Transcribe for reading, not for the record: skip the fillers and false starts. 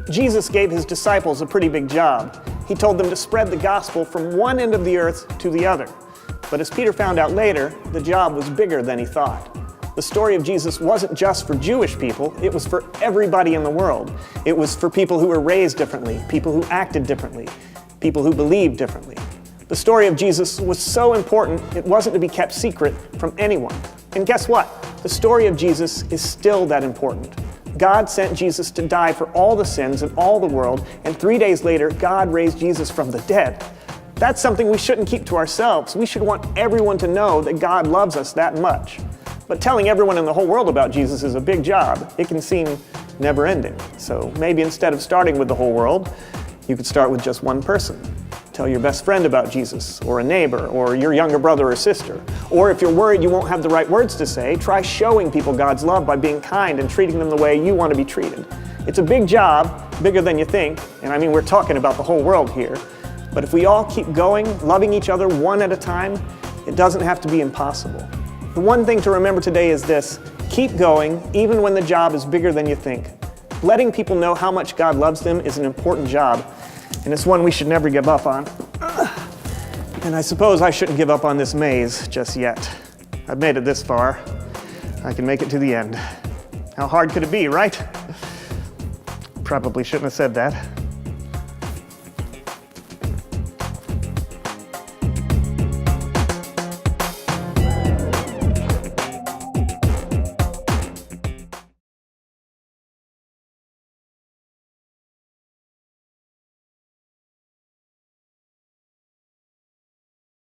Jesus gave his disciples a pretty big job. He told them to spread the gospel from one end of the earth to the other. But as Peter found out later, the job was bigger than he thought. The story of Jesus wasn't just for Jewish people, it was for everybody in the world. It was for people who were raised differently, people who acted differently, people who believed differently. The story of Jesus was so important, it wasn't to be kept secret from anyone. And guess what? The story of Jesus is still that important. God sent Jesus to die for all the sins in all the world, and 3 days later, God raised Jesus from the dead. That's something we shouldn't keep to ourselves. We should want everyone to know that God loves us that much. But telling everyone in the whole world about Jesus is a big job. It can seem never-ending. So maybe instead of starting with the whole world, you could start with just one person. Tell your best friend about Jesus, or a neighbor, or your younger brother or sister. Or if you're worried you won't have the right words to say, try showing people God's love by being kind and treating them the way you want to be treated. It's a big job, bigger than you think, and I mean we're talking about the whole world here. But if we all keep going, loving each other one at a time, it doesn't have to be impossible. The one thing to remember today is this: keep going, even when the job is bigger than you think. Letting people know how much God loves them is an important job, and it's one we should never give up on. And I suppose I shouldn't give up on this maze just yet. I've made it this far. I can make it to the end. How hard could it be, right? Probably shouldn't have said that.